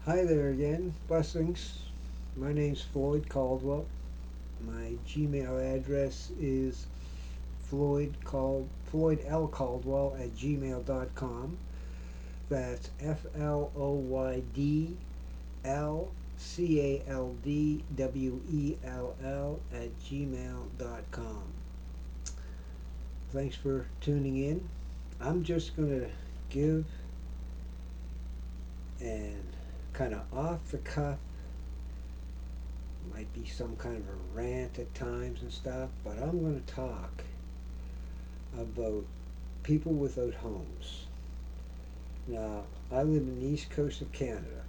Hi there again. Blessings. My name's Floyd Caldwell. My Gmail address is Floyd L. Caldwell at gmail.com. That's FLOYDLCALDWELL at gmail.com. Thanks for tuning in. I'm just going to give and kind of off the cuff, might be some kind of a rant at times and stuff, but I'm going to talk about people without homes. Now, I live in the east coast of Canada,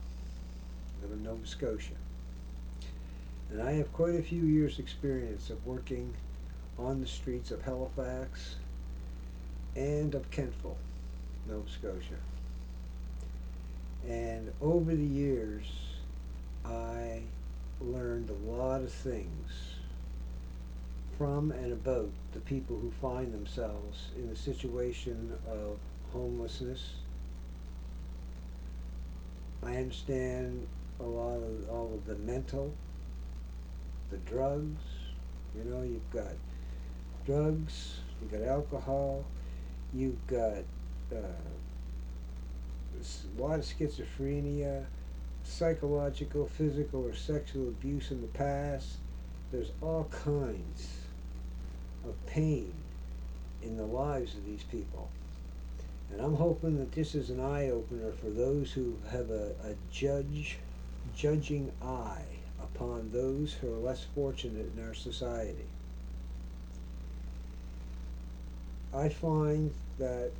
I live in Nova Scotia, and I have quite a few years' experience of working on the streets of Halifax and of Kentville, Nova Scotia. And over the years, I learned a lot of things from and about the people who find themselves in a situation of homelessness. I understand a lot of all of the mental, the drugs. You know, you've got drugs, you've got alcohol, you've got a lot of schizophrenia, psychological, physical, or sexual abuse in the past. There's all kinds of pain in the lives of these people. And I'm hoping that this is an eye opener for those who have a judging eye upon those who are less fortunate in our society. I find that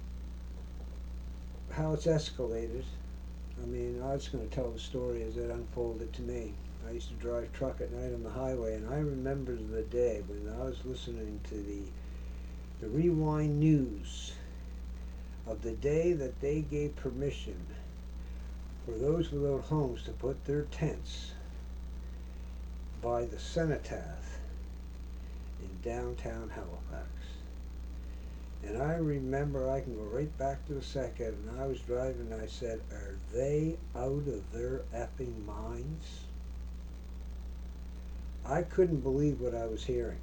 how it's escalated, I mean, I was going to tell the story as it unfolded to me. I used to drive truck at night on the highway, and I remember the day when I was listening to the Rewind News of the day that they gave permission for those without homes to put their tents by the cenotaph in downtown Halifax. And I remember, I can go right back to the second, and I was driving and I said, are they out of their effing minds? I couldn't believe what I was hearing.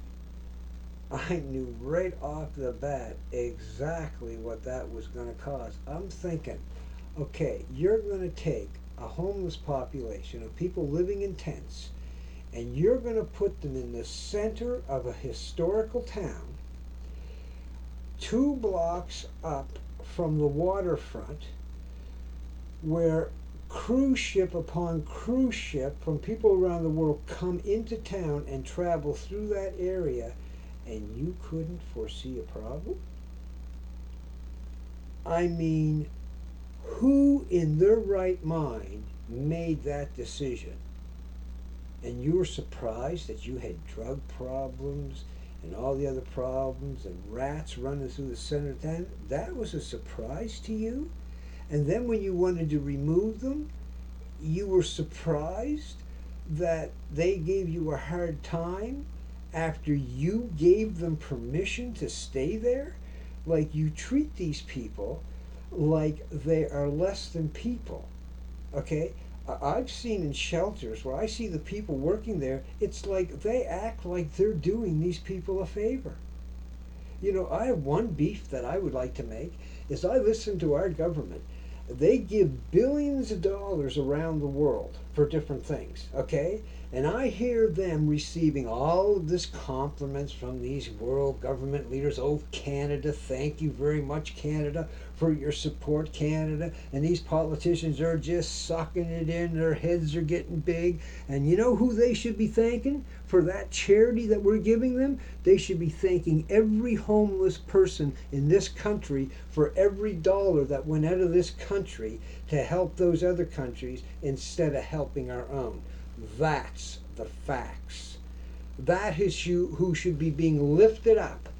I knew right off the bat exactly what that was going to cause. I'm thinking, okay, you're going to take a homeless population of people living in tents and you're going to put them in the center of a historical town, 2 blocks up from the waterfront, where cruise ship upon cruise ship from people around the world come into town and travel through that area, and you couldn't foresee a problem? I mean, who in their right mind made that decision? And you were surprised that you had drug problems and all the other problems and rats running through the center of town? That was a surprise to you? And then when you wanted to remove them, you were surprised that they gave you a hard time after you gave them permission to stay there? Like, you treat these people like they are less than people. Okay? I've seen in shelters where I see the people working there, it's like they act like they're doing these people a favor. You know, I have one beef that I would like to make is I listen to our government. They give billions of dollars around the world for different things, okay? And I hear them receiving all of this compliments from these world government leaders. Oh, Canada, thank you very much, Canada, for your support, Canada. And these politicians are just sucking it in. Their heads are getting big. And you know who they should be thanking for that charity that we're giving them? They should be thanking every homeless person in this country for every dollar that went out of this country to help those other countries instead of helping our own. That's the facts. That is who should be being lifted up,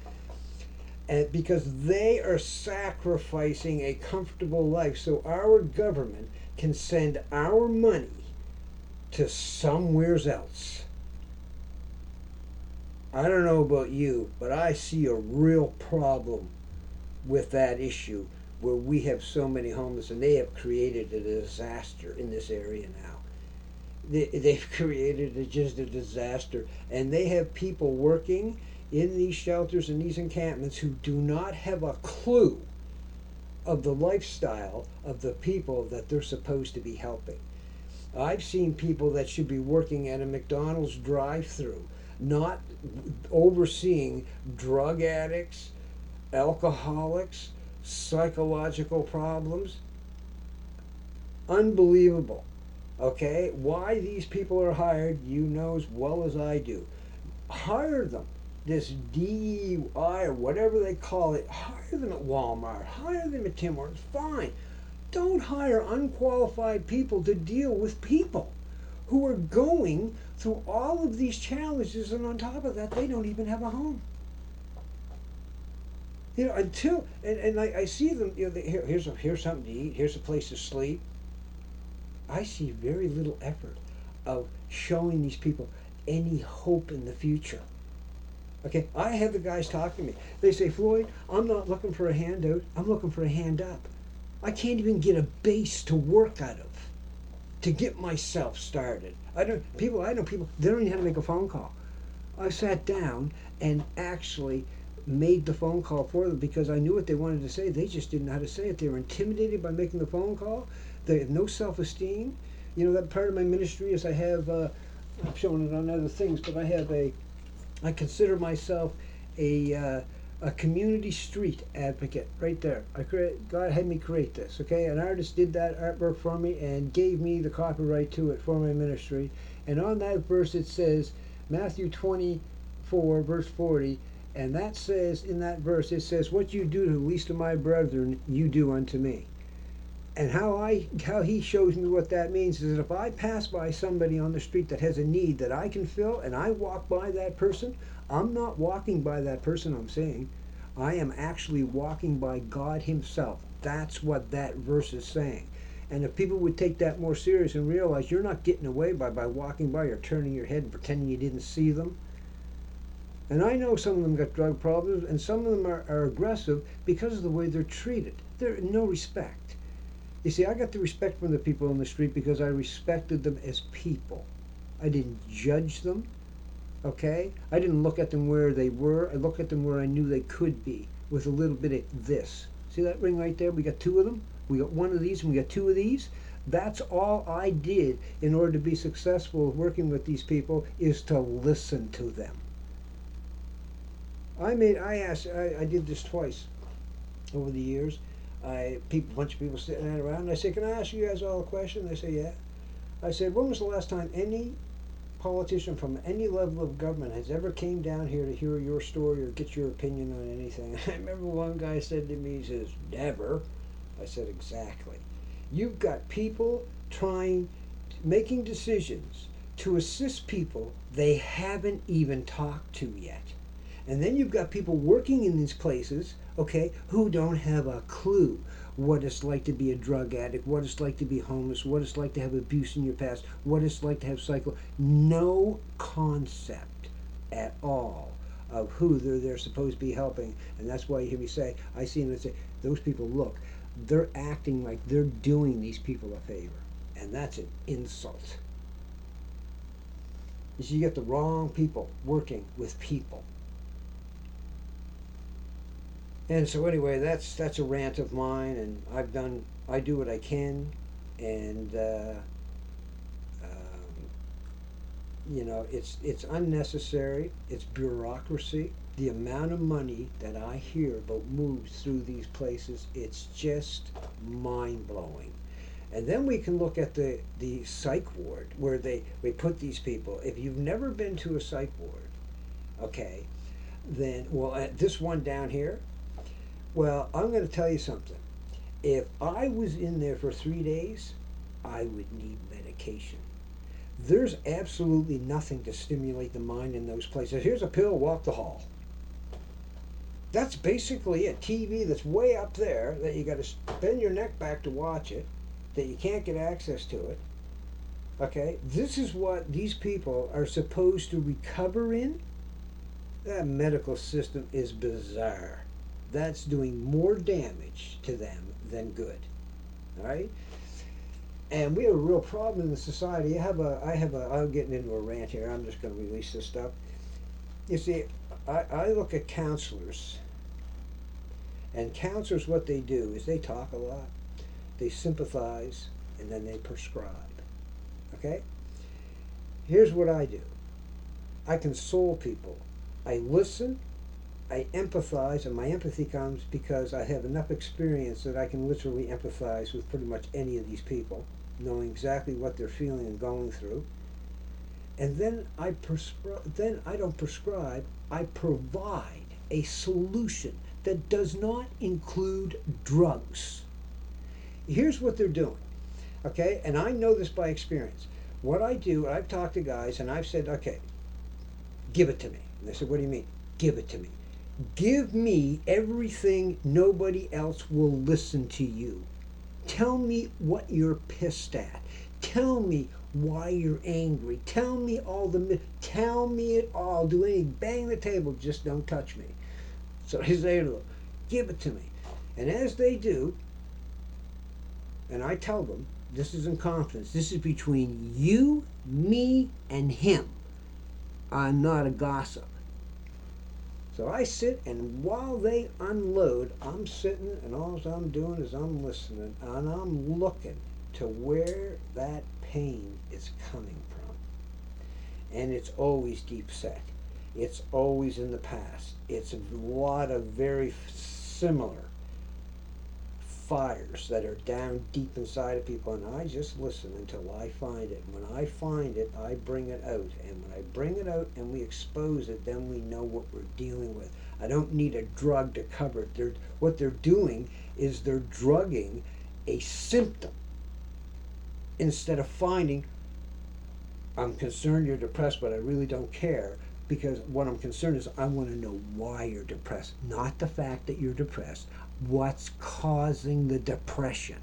and because they are sacrificing a comfortable life so our government can send our money to somewheres else. I don't know about you, but I see a real problem with that issue. where we have so many homeless, and they have created a disaster in this area now. They've created just a disaster, and they have people working in these shelters and these encampments who do not have a clue of the lifestyle of the people that they're supposed to be helping. I've seen people that should be working at a McDonald's drive-through, not overseeing drug addicts, alcoholics, psychological problems. Unbelievable. Okay, why these people are hired, you know as well as I do. Hire them. This DEI or whatever they call it, hire them at Walmart, hire them at Tim Hortons, fine. Don't hire unqualified people to deal with people who are going through all of these challenges, and on top of that, they don't even have a home. You know, until and I see them. You know, here's something to eat. Here's a place to sleep. I see very little effort of showing these people any hope in the future. Okay, I have the guys talk to me. They say, Floyd, I'm not looking for a handout. I'm looking for a hand up. I can't even get a base to work out of to get myself started. I know people. They don't even know how to make a phone call. I sat down and actually made the phone call for them because I knew what they wanted to say. They just didn't know how to say it. They were intimidated by making the phone call. They have no self-esteem. You know, that part of my ministry is I have, I'm showing it on other things, but I consider myself a community street advocate right there. God had me create this, okay? An artist did that artwork for me and gave me the copyright to it for my ministry. And on that verse it says, Matthew 24, verse 40, and that says, in that verse, it says, what you do to the least of my brethren, you do unto me. And how he shows me what that means is that if I pass by somebody on the street that has a need that I can fill and I walk by that person, I'm not walking by that person, I'm saying. I am actually walking by God himself. That's what that verse is saying. And if people would take that more serious and realize you're not getting away by walking by or turning your head and pretending you didn't see them. And I know some of them got drug problems and some of them are aggressive because of the way they're treated. They're no respect. You see, I got the respect from the people on the street because I respected them as people. I didn't judge them, okay? I didn't look at them where they were. I looked at them where I knew they could be with a little bit of this. See that ring right there? We got two of them. We got one of these and we got two of these. That's all I did in order to be successful working with these people is to listen to them. I did this twice over the years. A bunch of people sitting around, and I said, can I ask you guys all a question? They say, yeah. I said, when was the last time any politician from any level of government has ever came down here to hear your story or get your opinion on anything? I remember one guy said to me, he says, never. I said, exactly. You've got people making decisions to assist people they haven't even talked to yet. And then you've got people working in these places, okay, who don't have a clue what it's like to be a drug addict, what it's like to be homeless, what it's like to have abuse in your past, what it's like to have no concept at all of who they're supposed to be helping. And that's why you hear me say, I see them and say, those people, look, they're acting like they're doing these people a favor. And that's an insult. You see, you get the wrong people working with people. And so anyway, that's a rant of mine, and I do what I can, and you know, it's unnecessary. It's bureaucracy. The amount of money that I hear about moves through these places, it's just mind blowing. And then we can look at the psych ward where we put these people. If you've never been to a psych ward, okay, then at this one down here. Well, I'm going to tell you something. If I was in there for 3 days, I would need medication. There's absolutely nothing to stimulate the mind in those places. Here's a pill, walk the hall. That's basically a TV that's way up there that you got to bend your neck back to watch it, that you can't get access to it. Okay, this is what these people are supposed to recover in. That medical system is bizarre. that's doing more damage to them than good. All right? And we have a real problem in the society. I'm getting into a rant here. I'm just going to release this stuff. You see, I look at counselors, and counselors, what they do is they talk a lot, they sympathize, and then they prescribe. Okay? Here's what I do. I console people. I listen, I empathize, and my empathy comes because I have enough experience that I can literally empathize with pretty much any of these people, knowing exactly what they're feeling and going through. And then I don't prescribe, I provide a solution that does not include drugs. Here's what they're doing, okay? And I know this by experience. What I do, I've talked to guys and I've said, okay, give it to me. And they said, what do you mean? Give it to me. Give me everything nobody else will listen to you. Tell me what you're pissed at. Tell me why you're angry. Tell me tell me it all. Do anything. Bang the table. Just don't touch me. So I say to them, give it to me. And as they do, and I tell them, this is in confidence. This is between you, me, and him. I'm not a gossip. So I sit, and while they unload, I'm sitting, and all I'm doing is I'm listening, and I'm looking to where that pain is coming from. And it's always deep set. It's always in the past. It's a lot of very similar fires that are down deep inside of people, and I just listen until I find it. When I find it, I bring it out, and when I bring it out and we expose it, then we know what we're dealing with. I don't need a drug to cover it. What they're doing is they're drugging a symptom instead of finding, I'm concerned you're depressed, but I really don't care, because what I'm concerned is I want to know why you're depressed, not the fact that you're depressed. What's causing the depression?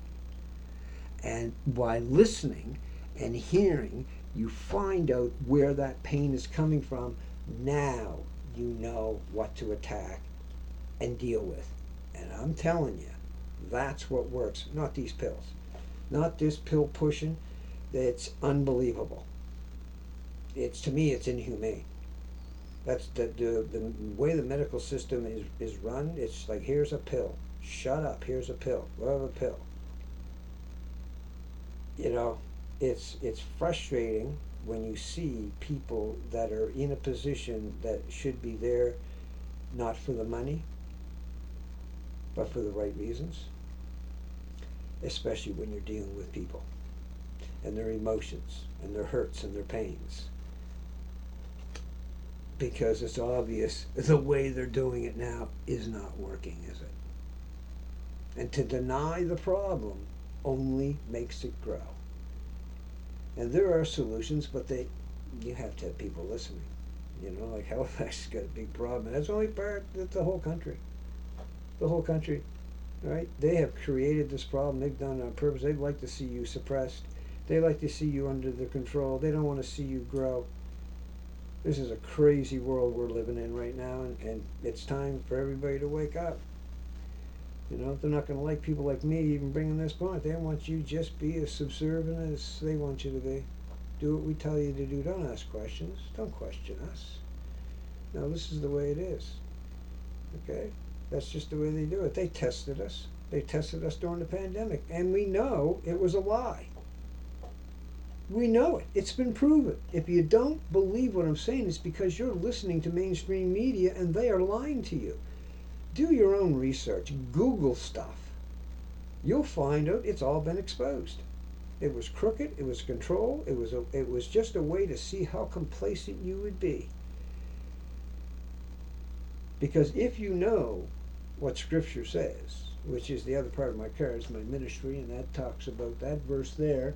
And by listening and hearing, you find out where that pain is coming from. Now you know what to attack and deal with. And I'm telling you, that's what works, not these pills. Not this pill pushing. It's unbelievable. To me, it's inhumane. That's the way the medical system is run. It's like, here's a pill. Shut up. Here's a pill. Love a pill. You know, it's frustrating when you see people that are in a position that should be there, not for the money, but for the right reasons. Especially when you're dealing with people and their emotions and their hurts and their pains. Because it's obvious the way they're doing it now is not working, is it? And to deny the problem only makes it grow. And there are solutions, but you have to have people listening. You know, like Halifax has got a big problem. And that's only that's the whole country. The whole country, right? They have created this problem. They've done it on purpose. They'd like to see you suppressed. They like to see you under their control. They don't want to see you grow. This is a crazy world we're living in right now, and it's time for everybody to wake up. You know, they're not going to like people like me even bringing this point. They want you just be as subservient as they want you to be. Do what we tell you to do. Don't ask questions. Don't question us. No, this is the way it is. Okay? That's just the way they do it. They tested us. They tested us during the pandemic, and we know it was a lie. We know it. It's been proven. If you don't believe what I'm saying, it's because you're listening to mainstream media and they are lying to you. Do your own research. Google stuff. You'll find out it's all been exposed. It was crooked. It was control. It was just a way to see how complacent you would be. Because if you know what Scripture says, which is the other part of my cards, my ministry, and that talks about that verse there,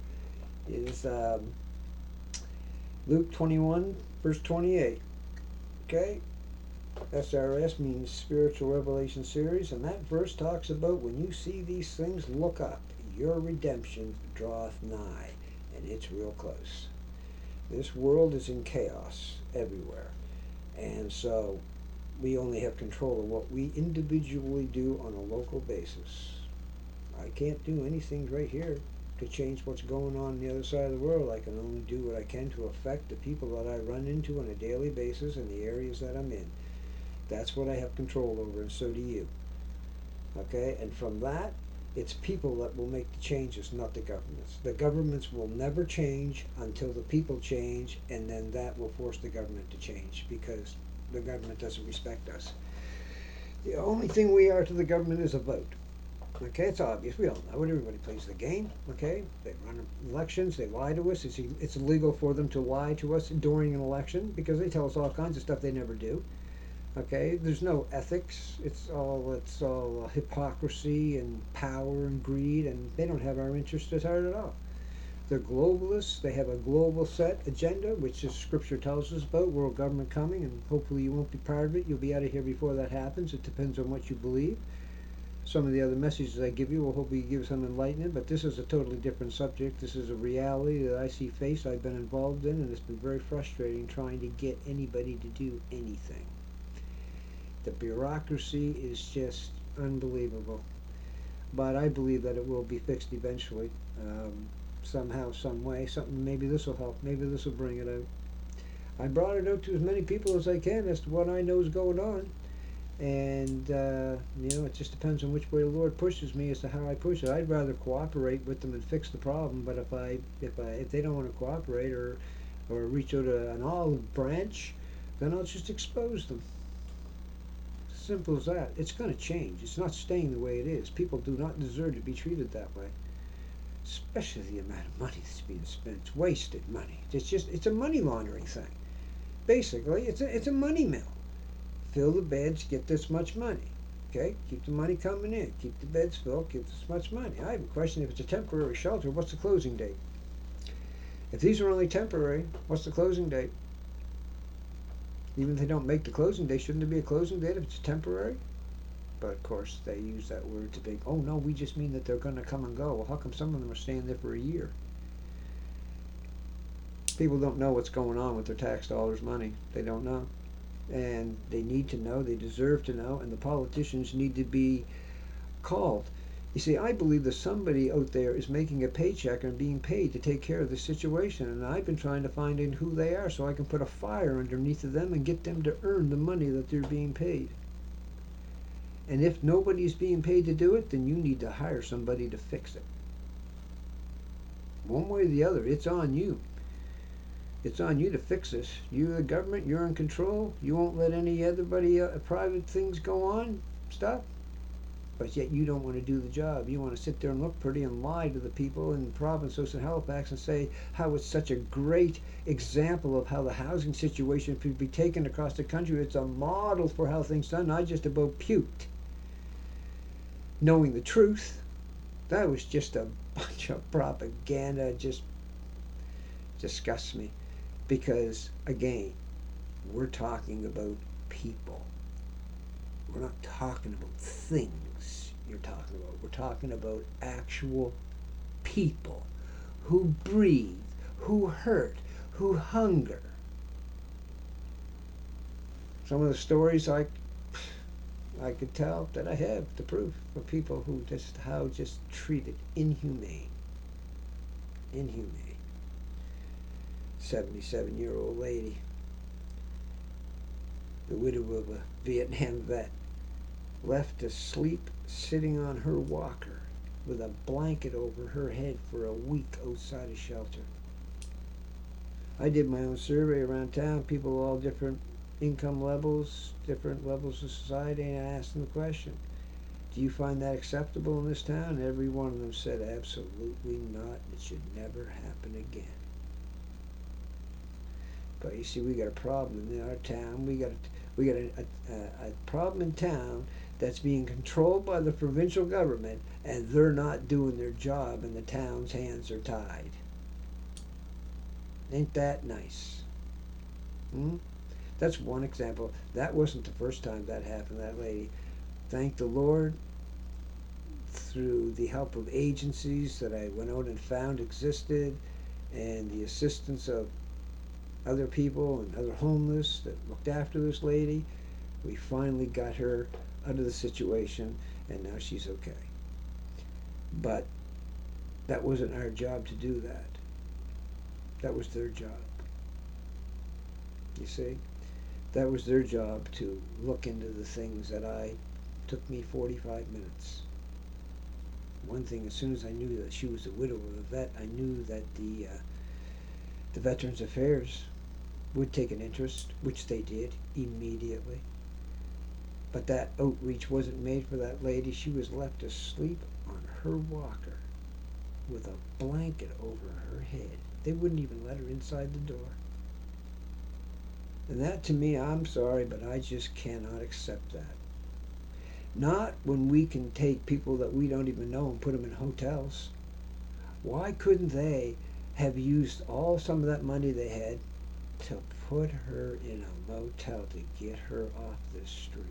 is Luke 21, verse 28. Okay? SRS means Spiritual Revelation Series, and that verse talks about when you see these things, look up. Your redemption draweth nigh, and it's real close. This world is in chaos everywhere. And so we only have control of what we individually do on a local basis. I can't do anything right here to change what's going on the other side of the world. I can only do what I can to affect the people that I run into on a daily basis in the areas that I'm in. That's what I have control over, and so do you. Okay? And from that, it's people that will make the changes, not the governments. The governments will never change until the people change, and then that will force the government to change because the government doesn't respect us. The only thing we are to the government is a vote. Okay, it's obvious. We all know it. Everybody plays the game. Okay, they run elections. They lie to us. It's illegal for them to lie to us during an election because they tell us all kinds of stuff they never do. Okay, there's no ethics. It's all hypocrisy and power and greed, and they don't have our interests at heart at all. They're globalists. They have a global set agenda, which is Scripture tells us about world government coming, and hopefully you won't be part of it. You'll be out of here before that happens. It depends on what you believe. Some of the other messages I give you will hopefully give some enlightenment, but this is a totally different subject. This is a reality that I see face, I've been involved in, and it's been very frustrating trying to get anybody to do anything. The bureaucracy is just unbelievable, but I believe that it will be fixed eventually, somehow, some way. Something. Maybe this will help. Maybe this will bring it out. I brought it out to as many people as I can as to what I know is going on. And it just depends on which way the Lord pushes me as to how I push it. I'd rather cooperate with them and fix the problem. But if they don't want to cooperate or reach out an olive branch, then I'll just expose them. Simple as that. It's going to change. It's not staying the way it is. People do not deserve to be treated that way, especially the amount of money that's being spent. It's wasted money. It's a money laundering thing. Basically, it's a money mill. Fill the beds, get this much money. Okay, keep the money coming in. Keep the beds filled, get this much money. I have a question: if it's a temporary shelter, what's the closing date? If these are only temporary, what's the closing date? Even if they don't make the closing date, shouldn't there be a closing date if it's temporary? But of course, they use that word to be, oh no, we just mean that they're going to come and go. Well, how come some of them are staying there for a year? People don't know what's going on with their tax dollars' money. They don't know. And they need to know, they deserve to know, and the politicians need to be called. You see, I believe that somebody out there is making a paycheck and being paid to take care of the situation, and I've been trying to find out who they are so I can put a fire underneath of them and get them to earn the money that they're being paid. And if nobody's being paid to do it, then you need to hire somebody to fix it. One way or the other, it's on you. It's on you to fix this. You're the government. You're in control. You won't let any other private things go on. Stuff. But yet you don't want to do the job. You want to sit there and look pretty and lie to the people in the province of Halifax and say how it's such a great example of how the housing situation could be taken across the country. It's a model for how things done. I just about puked. Knowing the truth, that was just a bunch of propaganda. It just disgusts me. Because, again, we're talking about people. We're not talking about things you're talking about. We're talking about actual people who breathe, who hurt, who hunger. Some of the stories I could tell that I have the proof of people who just treated inhumane. 77-year-old lady, the widow of a Vietnam vet, left asleep sitting on her walker with a blanket over her head for a week outside a shelter. I did my own survey around town, people of all different income levels, different levels of society, and I asked them the question, do you find that acceptable in this town? And every one of them said, absolutely not. It should never happen again. But you see, we got a problem in our town. We got a problem in town that's being controlled by the provincial government, and they're not doing their job, and the town's hands are tied. Ain't that nice? That's one example. That wasn't the first time that happened. That lady, thank the Lord, through the help of agencies that I went out and found existed, and the assistance of other people and other homeless that looked after this lady, We finally got her out of the situation, and now she's okay. But that wasn't our job to do that. That was their job. You see? That was their job to look into the things that took me 45 minutes. One thing, as soon as I knew that she was a widow of a vet, I knew that the Veterans Affairs would take an interest, which they did immediately. But that outreach wasn't made for that lady. She was left asleep on her walker with a blanket over her head. They wouldn't even let her inside the door. And that, to me, I'm sorry, but I just cannot accept that. Not when we can take people that we don't even know and put them in hotels. Why couldn't they have used some of that money they had to put her in a motel to get her off the street,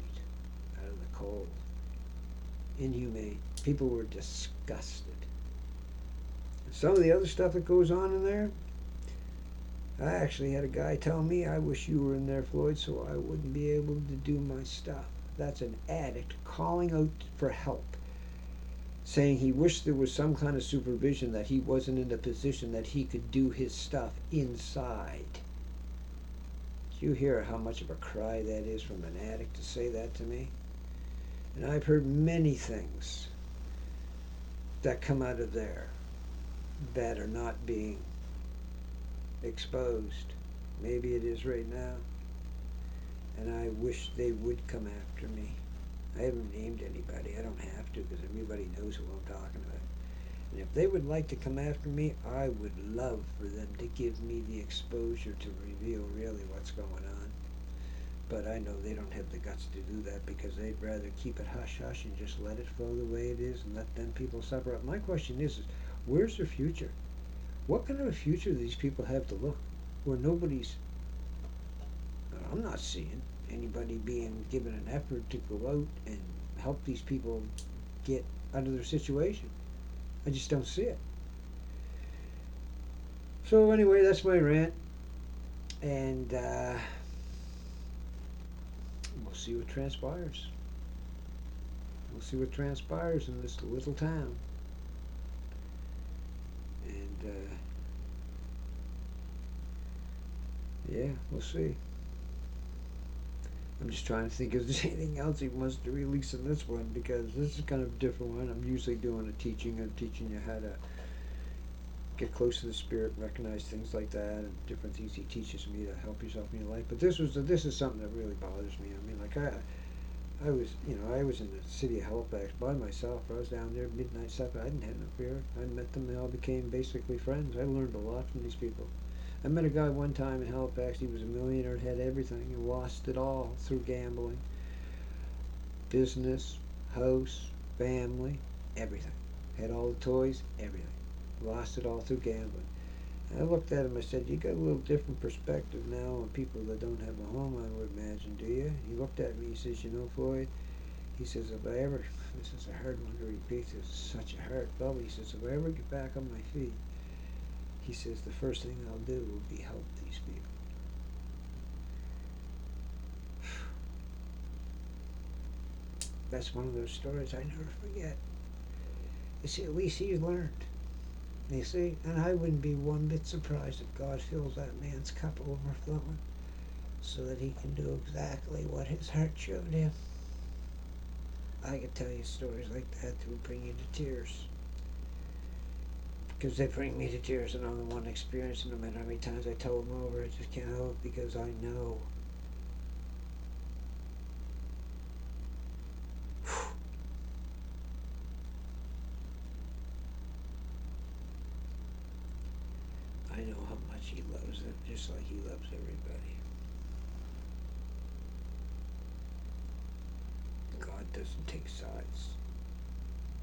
out of the cold? Inhumane. People were disgusted. Some of the other stuff that goes on in there, I actually had a guy tell me, I wish you were in there, Floyd, so I wouldn't be able to do my stuff. That's an addict calling out for help, saying he wished there was some kind of supervision, that he wasn't in a position that he could do his stuff inside. Do you hear how much of a cry that is from an addict to say that to me? And I've heard many things that come out of there that are not being exposed. Maybe it is right now. And I wish they would come after me. I haven't named anybody. I don't have to, because everybody knows who I'm talking about. And if they would like to come after me, I would love for them to give me the exposure to reveal really what's going on. But I know they don't have the guts to do that, because they'd rather keep it hush-hush and just let it flow the way it is and let them people suffer. My question is where's their future? What kind of a future do these people have to look where I'm not seeing anybody being given an effort to go out and help these people get out of their situation. I just don't see it. So anyway, that's my rant, and we'll see what transpires. We'll see what transpires in this little town. And yeah, we'll see. I'm just trying to think if there's anything else he wants to release in this one, because this is kind of a different one. I'm usually doing a teaching. I'm teaching you how to get close to the spirit, recognize things like that, and different things he teaches me to help yourself in your life. But this is something that really bothers me. I mean, like I was in the city of Halifax by myself. I was down there midnight supper. I didn't have no fear. I met them. They all became basically friends. I learned a lot from these people. I met a guy one time in Halifax. He was a millionaire, had everything, and lost it all through gambling. Business, house, family, everything. Had all the toys, everything. Lost it all through gambling. And I looked at him, I said, you got a little different perspective now on people that don't have a home, I would imagine, do you? He looked at me, he says, you know, Floyd, he says, if I ever, this is a hard one to repeat, this is such a hard bubble, he says, if I ever get back on my feet, he says, the first thing I'll do will be help these people. That's one of those stories I never forget. You see, at least he's learned. You see, and I wouldn't be one bit surprised if God fills that man's cup overflowing so that he can do exactly what his heart showed him. I could tell you stories like that that would bring you to tears. Because they bring me to tears, and I'm the one experiencing them, no matter how many times I tell them over, I just can't help, because I know. I know how much he loves them, just like he loves everybody. God doesn't take sides.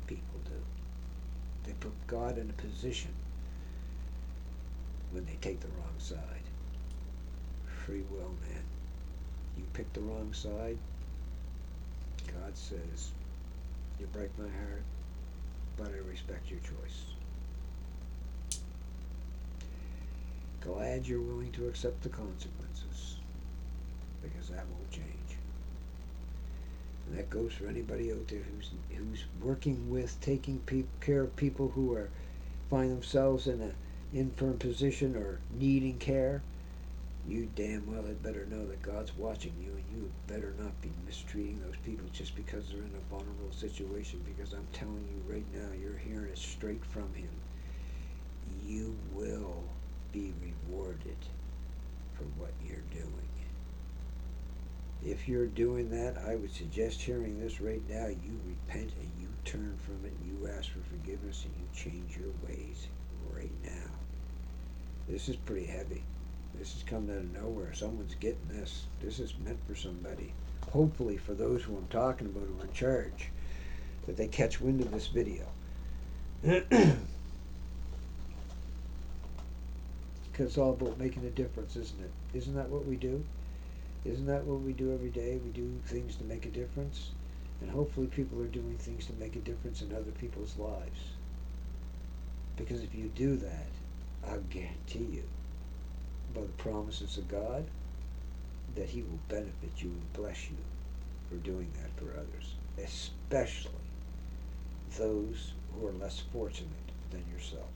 People do. They put God in a position when they take the wrong side. Free will, man. You pick the wrong side, God says, you break my heart, but I respect your choice. Glad you're willing to accept the consequences, because that won't change. And that goes for anybody out there who's working with, taking care of people who are find themselves in an infirm position or needing care. You damn well had better know that God's watching you, and you better not be mistreating those people just because they're in a vulnerable situation, because I'm telling you right now, you're hearing it straight from Him. You will be rewarded for what you're doing. If you're doing that, I would suggest hearing this right now. You repent and you turn from it, and you ask for forgiveness, and you change your ways right now. This is pretty heavy. This is coming out of nowhere. Someone's getting this. This is meant for somebody. Hopefully for those who I'm talking about who are in charge, that they catch wind of this video. Because it's all about making a difference, isn't it? Isn't that what we do? Isn't that what we do every day? We do things to make a difference. And hopefully people are doing things to make a difference in other people's lives. Because if you do that, I'll guarantee you, by the promises of God, that He will benefit you and bless you for doing that for others, especially those who are less fortunate than yourself.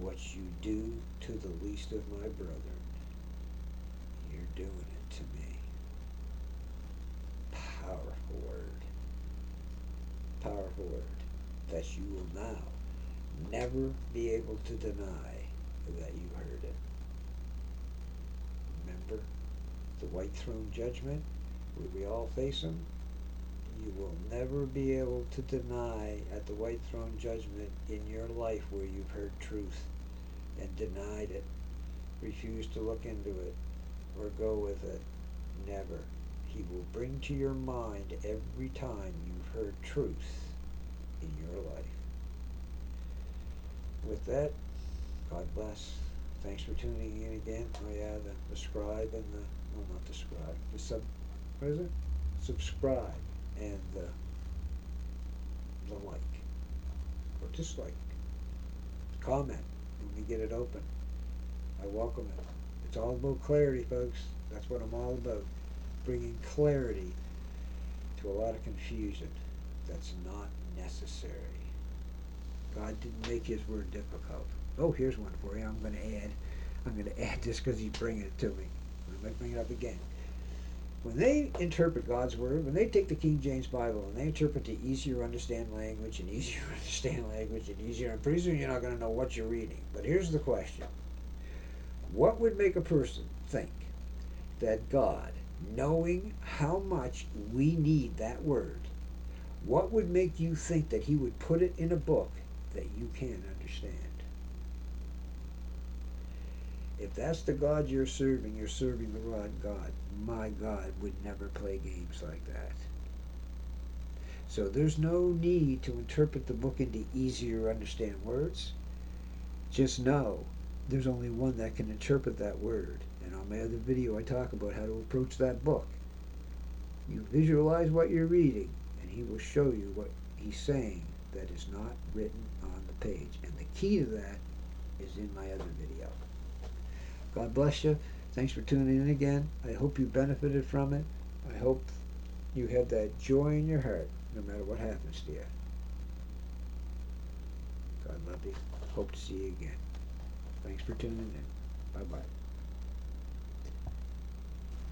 What you do to the least of my brethren, you're doing it to me. Powerful word. Powerful word that you will now never be able to deny that you heard it. Remember the white throne judgment where we all face Him? You will never be able to deny at the white throne judgment in your life where you've heard truth and denied it, refused to look into it or go with it. Never. He will bring to your mind every time you've heard truth in your life. With that, God bless. Thanks for tuning in again. Oh yeah, the subscribe and not the scribe, what is it? Subscribe and the like, or dislike, comment when we get it open. I welcome it. It's all about clarity, folks. That's what I'm all about. Bringing clarity to a lot of confusion that's not necessary. God didn't make His word difficult. Oh, here's one for you. I'm going to add this because He's bringing it to me. I might bring it up again. When they interpret God's word, when they take the King James Bible and they interpret the easier to understand language and easier to understand language and easier, and pretty soon you're not going to know what you're reading. But here's the question. What would make a person think that God, knowing how much we need that word, what would make you think that He would put it in a book that you can't understand? If that's the God you're serving the wrong God. My God would never play games like that. So there's no need to interpret the book into easier to understand words. Just know there's only one that can interpret that word. And on my other video I talk about how to approach that book. You visualize what you're reading and He will show you what He's saying that is not written on the page. And the key to that is in my other video. God bless you. Thanks for tuning in again. I hope you benefited from it. I hope you have that joy in your heart no matter what happens to you. God love you. Hope to see you again. Thanks for tuning in. Bye-bye.